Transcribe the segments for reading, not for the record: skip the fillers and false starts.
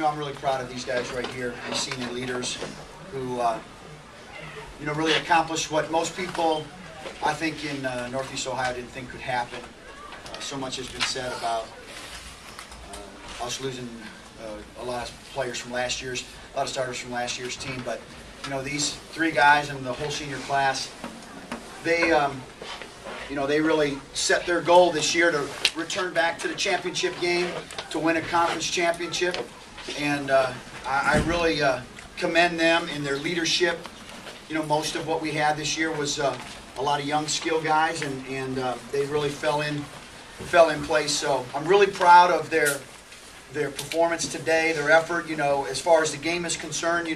I'm really proud of these guys right here, these senior leaders who, really accomplished what most people, I think, in Northeast Ohio didn't think could happen. So much has been said about us losing a lot of players from last year's, a lot of starters from last year's team. But, these three guys and the whole senior class, they really set their goal this year to return back to the championship game, to win a conference championship. And I really commend them in their leadership. Most of what we had this year was a lot of young skill guys, and they really fell in place. So I'm really proud of their performance today, their effort. As far as the game is concerned,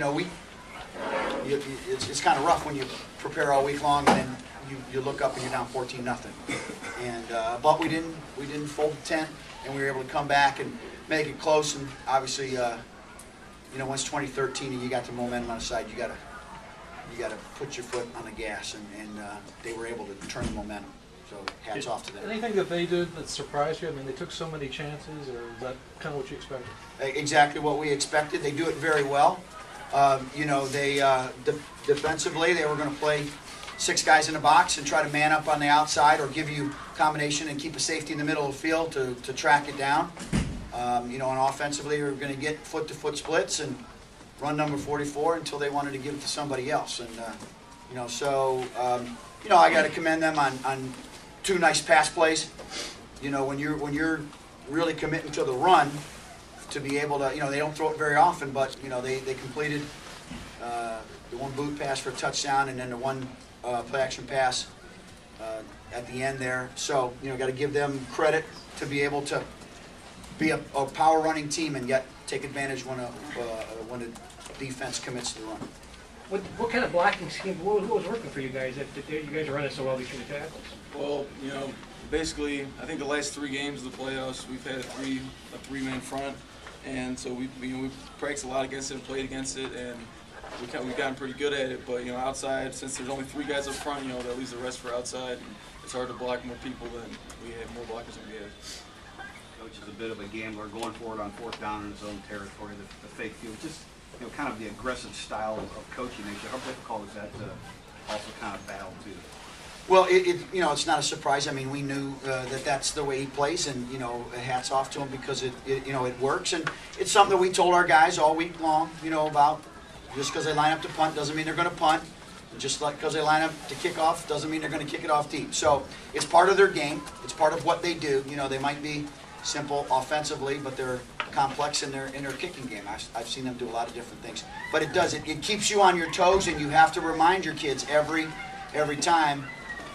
it's kind of rough when you prepare all week long and then you look up and you're down 14-0. And but we didn't fold the tent, and we were able to come back and make it close. And obviously, once 2013 and you got the momentum on the side, you got to put your foot on the gas, and they were able to turn the momentum. So hats off to them. Anything that they did that surprised you? I mean, they took so many chances, or is that kind of what you expected? Exactly what we expected. They do it very well. They defensively, they were going to play 6 guys in the box and try to man up on the outside, or give you combination and keep a safety in the middle of the field to track it down. And offensively, we were going to get foot-to-foot splits and run number 44 until they wanted to give it to somebody else. And I got to commend them on 2 nice pass plays. When you're really committing to the run, to be able to, they don't throw it very often, but they completed the 1 boot pass for a touchdown, and then the 1 play action pass at the end there. So got to give them credit to be able to be a power running team and yet take advantage when the defense commits to the run. What kind of blocking scheme, what was working for you guys that you guys are running so well between the tackles? Well, basically, I think the last 3 games of the playoffs, we've had a three-man front, and so we practiced a lot against it, played against it, and we've gotten pretty good at it. But outside, since there's only 3 guys up front, that leaves the rest for outside. And it's hard to block more people than we have, more blockers than we have. Coach is a bit of a gambler, going for it on 4th down in his own territory, the fake field. Just kind of the aggressive style of coaching. How difficult is that to also kind of battle too? Well, it's not a surprise. I mean, we knew that's the way he plays, and hats off to him because it works, and it's something that we told our guys all week long. About just because they line up to punt doesn't mean they're going to punt. Just like because they line up to kick off doesn't mean they're going to kick it off deep. So it's part of their game. It's part of what they do. They might be simple offensively, but they're complex in their kicking game. I've seen them do a lot of different things. But it keeps you on your toes, and you have to remind your kids every time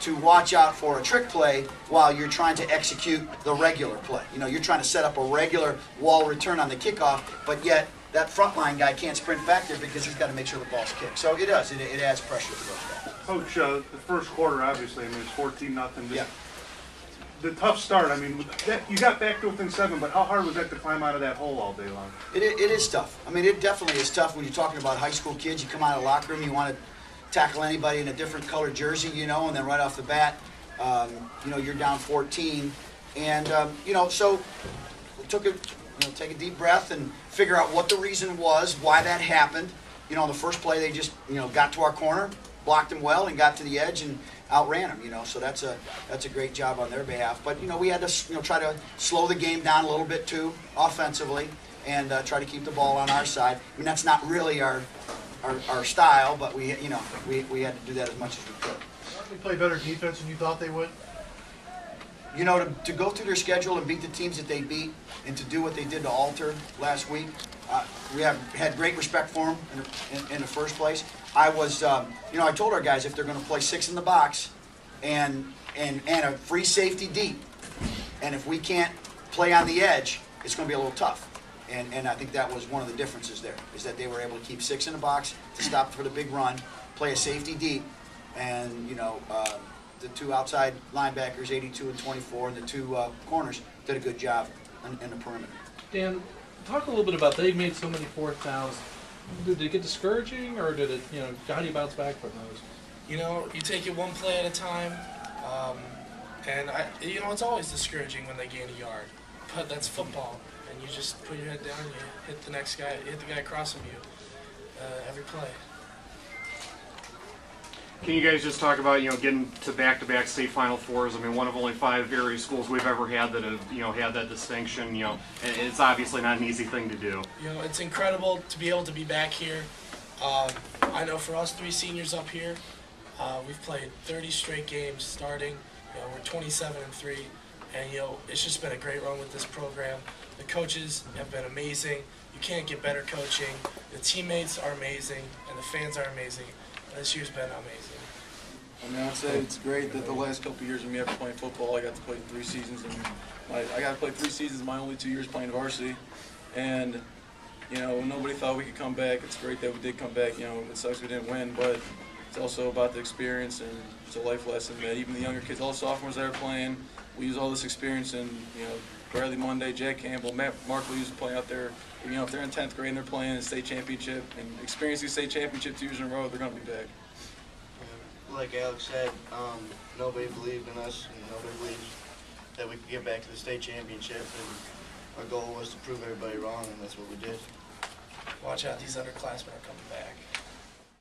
to watch out for a trick play while you're trying to execute the regular play. You're trying to set up a regular wall return on the kickoff, but yet that frontline guy can't sprint back there because he's got to make sure the ball's kicked. So it does. It adds pressure to those guys. Coach, the first quarter, obviously, it's 14-0. Yeah. The tough start, you got back to within 7, but how hard was that to climb out of that hole all day long? It is tough. It definitely is tough when you're talking about high school kids. You come out of the locker room, you want to tackle anybody in a different colored jersey, and then right off the bat, you're down 14. And, so take a deep breath and figure out what the reason was, why that happened. The first play they just, got to our corner, blocked him well, and got to the edge and outran him. So that's a great job on their behalf. But we had to try to slow the game down a little bit too, offensively, and try to keep the ball on our side. That's not really our style, but we had to do that as much as we could. They play better defense than you thought they would? To go through their schedule and beat the teams that they beat, and to do what they did to Alter last week, we had great respect for them in the first place. I told our guys if they're going to play 6 in the box and a free safety deep, and if we can't play on the edge, it's going to be a little tough. And I think that was one of the differences there, is that they were able to keep 6 in the box to stop for the big run, play a safety deep, and the 2 outside linebackers, 82 and 24, and the 2 corners did a good job in the perimeter. Dan, talk a little bit about they made so many 4th downs. Did it get discouraging, or did it, how do you bounce back from those? You take it one play at a time, and it's always discouraging when they gain a yard. but that's football, and you just put your head down and you hit the next guy, hit the guy across from you every play. Can you guys just talk about, getting to back-to-back state Final Fours? I mean, one of only 5 area schools we've ever had that have, had that distinction. And it's obviously not an easy thing to do. It's incredible to be able to be back here. I know for us 3 seniors up here, we've played 30 straight games starting. We're 27-3, and it's just been a great run with this program. The coaches have been amazing. You can't get better coaching. The teammates are amazing, and the fans are amazing. This year's been amazing. I mean, I'd say it's great that the last couple of years of me ever playing football, I got to play 3 seasons, and I got to play 3 seasons. My only 2 years playing varsity, and nobody thought we could come back. It's great that we did come back. It sucks we didn't win, but it's also about the experience, and it's a life lesson that even the younger kids, all the sophomores that are playing, we use all this experience. And Bradley Monday, Jack Campbell, Mark Lee playing out there. If they're in 10th grade and they're playing in the state championship and experiencing the state championship 2 years in a row, they're going to be back. Like Alex said, nobody believed in us, and nobody believed that we could get back to the state championship. And our goal was to prove everybody wrong, and that's what we did. Watch out, these underclassmen are coming back.